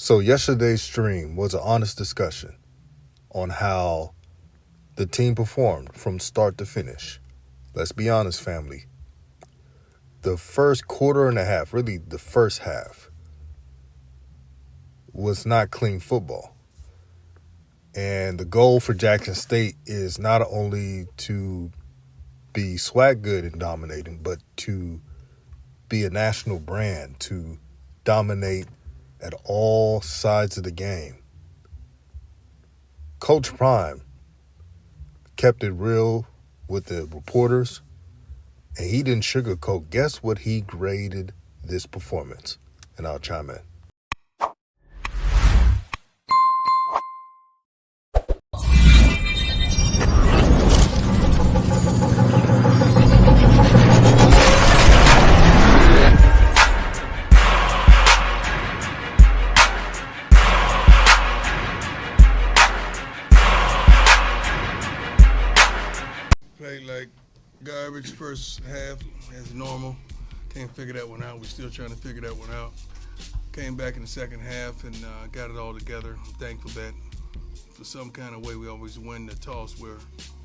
So yesterday's stream was an honest discussion on how the team performed from start to finish. Let's be honest, family. The first quarter and a half, really the first half, was not clean football. And the goal for Jackson State is not only to be SWAC good and dominating, but to be a national brand, to dominate at all sides of the game. Coach Prime kept it real with the reporters, and he didn't sugarcoat. Guess what he graded this performance? And I'll chime in. Played like garbage first half as normal. Can't figure that one out. We're still trying to figure that one out. Came back in the second half and got it all together. I'm thankful that for some kind of way we always win the toss where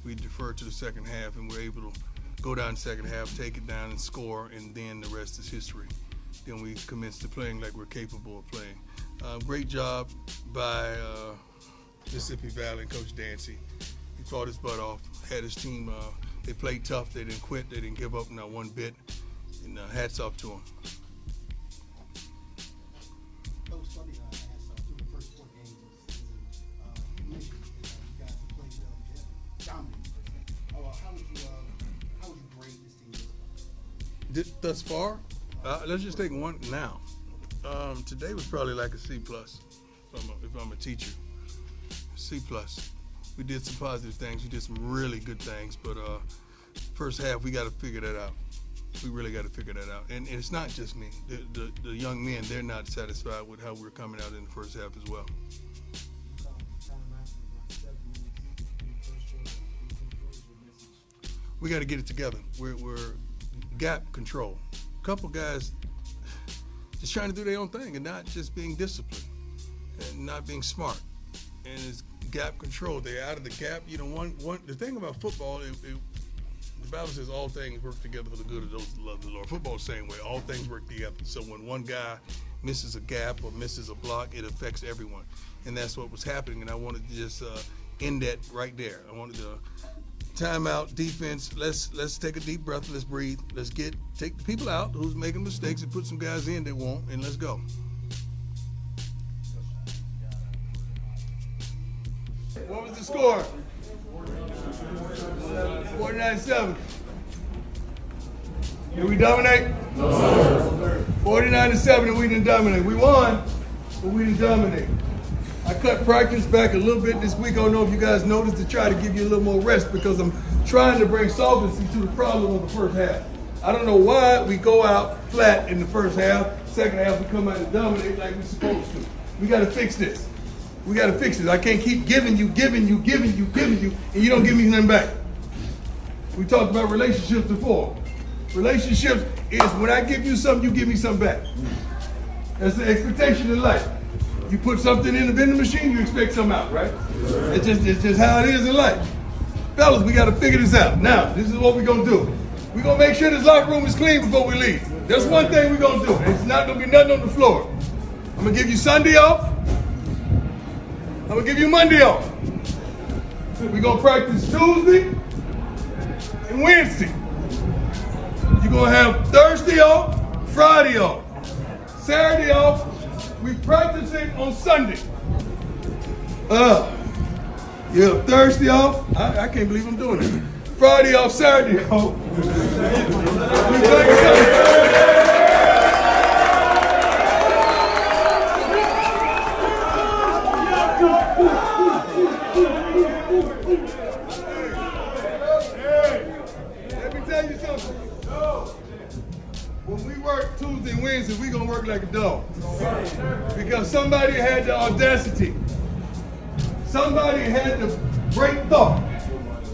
we defer to the second half and we're able to go down the second half, take it down and score, and then the rest is history. Then we commence to playing like we're capable of playing. Great job by Mississippi Valley and Coach Dancy. He fought his butt off, had his team, they played tough, they didn't quit, they didn't give up not one bit, and hats off to them. Coach, funny, through the first 4 games of the season, you mentioned that you guys have played well together, dominating first half. How would you grade this team Thus far, let's just take one now. Today was probably like a C+, if I'm a teacher. C+. We did some positive things. We did some really good things, but first half we got to figure that out. We really got to figure that out. And it's not just me. The young men, they're not satisfied with how we're coming out in the first half as well. We got to get it together. We're gap control. A couple guys just trying to do their own thing and not just being disciplined and not being smart. And it's gap control. They're out of the gap. You know, the thing about football, the Bible says all things work together for the good of those that love the Lord. Football the same way. All things work together. So when one guy misses a gap or misses a block, it affects everyone. And that's what was happening. And I wanted to just end that right there. I wanted to timeout, defense. Let's take a deep breath. Let's breathe. Let's take the people out who's making mistakes and put some guys in that won't, and let's go. What was the score? 49-7. Did we dominate? No, sir. 49-7 and we didn't dominate. We won, but we didn't dominate. I cut practice back a little bit this week. I don't know if you guys noticed, to try to give you a little more rest because I'm trying to bring solvency to the problem of the first half. I don't know why we go out flat in the first half. Second half we come out and dominate like we're supposed to. We got to fix this. We got to fix it. I can't keep giving you, and you don't give me nothing back. We talked about relationships before. Relationships is when I give you something, you give me something back. That's the expectation in life. You put something in the vending machine, you expect something out, right? It's just how it is in life. Fellas, we got to figure this out. Now, this is what we're going to do. We're going to make sure this locker room is clean before we leave. That's one thing we're going to do. It's not going to be nothing on the floor. I'm going to give you Sunday off. I'm going to give you Monday off. We're going to practice Tuesday and Wednesday. You're going to have Thursday off, Friday off, Saturday off. We practice it on Sunday. You have Thursday off. I can't believe I'm doing it. Friday off, Saturday off. We practice Sunday. Let me tell you something. When we work Tuesday and Wednesday, we're going to work like a dog. Because somebody had the audacity. Somebody had the great thought.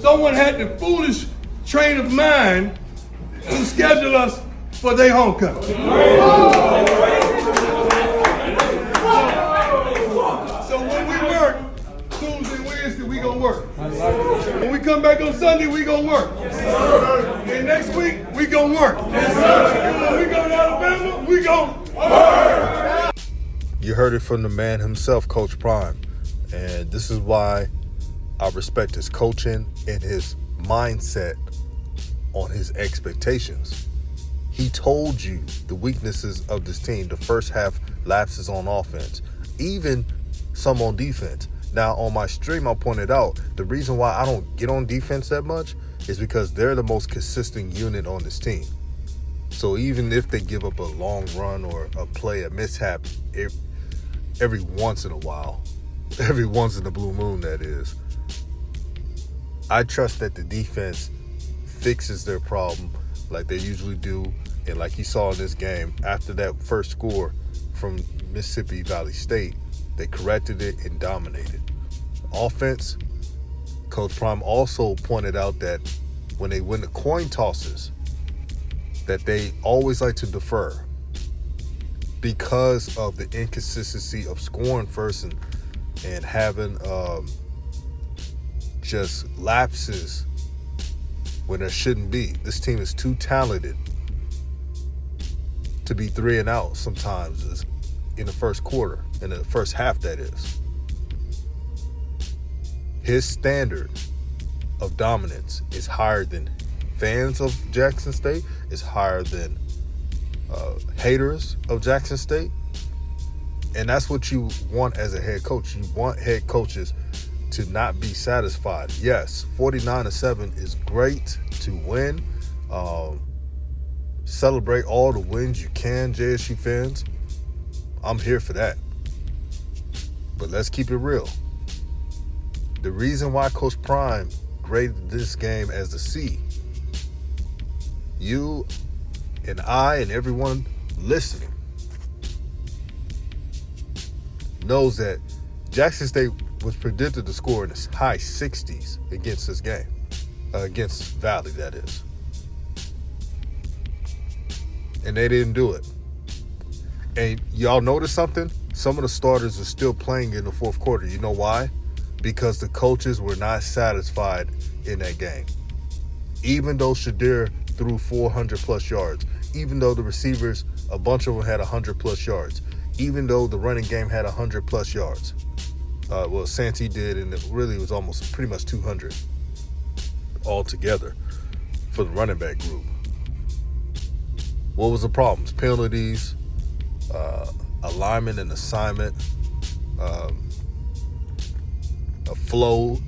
Someone had the foolish train of mind to schedule us for their homecoming. come back on Sunday, we gonna work. And next week, we gonna work. And when we go to Alabama, we gonna work. You heard it from the man himself, Coach Prime. And this is why I respect his coaching and his mindset on his expectations. He told you the weaknesses of this team, the first half lapses on offense, even some on defense. Now, on my stream, I pointed out the reason why I don't get on defense that much is because they're the most consistent unit on this team. So even if they give up a long run or a play, a mishap, every once in a while, every once in a blue moon, that is, I trust that the defense fixes their problem like they usually do. And like you saw in this game, after that first score from Mississippi Valley State, they corrected it and dominated. Offense, Coach Prime also pointed out that when they win the coin tosses, that they always like to defer because of the inconsistency of scoring first and having just lapses when there shouldn't be. This team is too talented to be 3 and out sometimes in the first quarter, in the first half, that is. His standard of dominance is higher than fans of Jackson State, is higher than haters of Jackson State. And that's what you want as a head coach. You want head coaches to not be satisfied. Yes, 49-7 is great to win. Celebrate all the wins you can, JSU fans. I'm here for that. But let's keep it real. The reason why Coach Prime graded this game as a C, you and I and everyone listening knows that Jackson State was predicted to score in the high 60s against this game, against Valley, that is. And they didn't do it. And y'all notice something? Some of the starters are still playing in the fourth quarter. You know why? Because the coaches were not satisfied in that game. Even though Shadir threw 400-plus yards, even though the receivers, a bunch of them had 100-plus yards, even though the running game had 100-plus yards. Well, Santee did, and it really was almost pretty much 200 altogether for the running back group. What was the problems? Penalties, alignment and assignment, a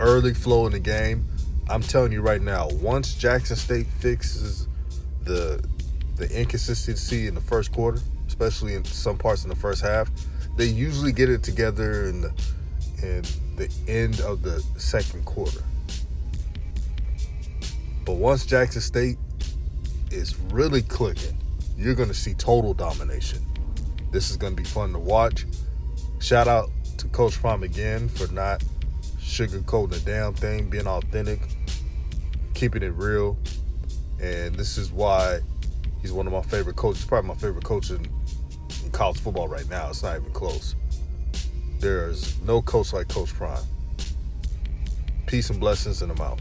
early flow in the game. I'm telling you right now, once Jackson State fixes the inconsistency in the first quarter, especially in some parts in the first half, they usually get it together in the end of the second quarter. But once Jackson State is really clicking, you're going to see total domination. This is going to be fun to watch. Shout out to Coach Prime again for not sugarcoating the damn thing, being authentic, keeping it real. And this is why he's one of my favorite coaches, probably my favorite coach in college football right now. It's not even close. There's no coach like Coach Prime. Peace and blessings, and I'm out.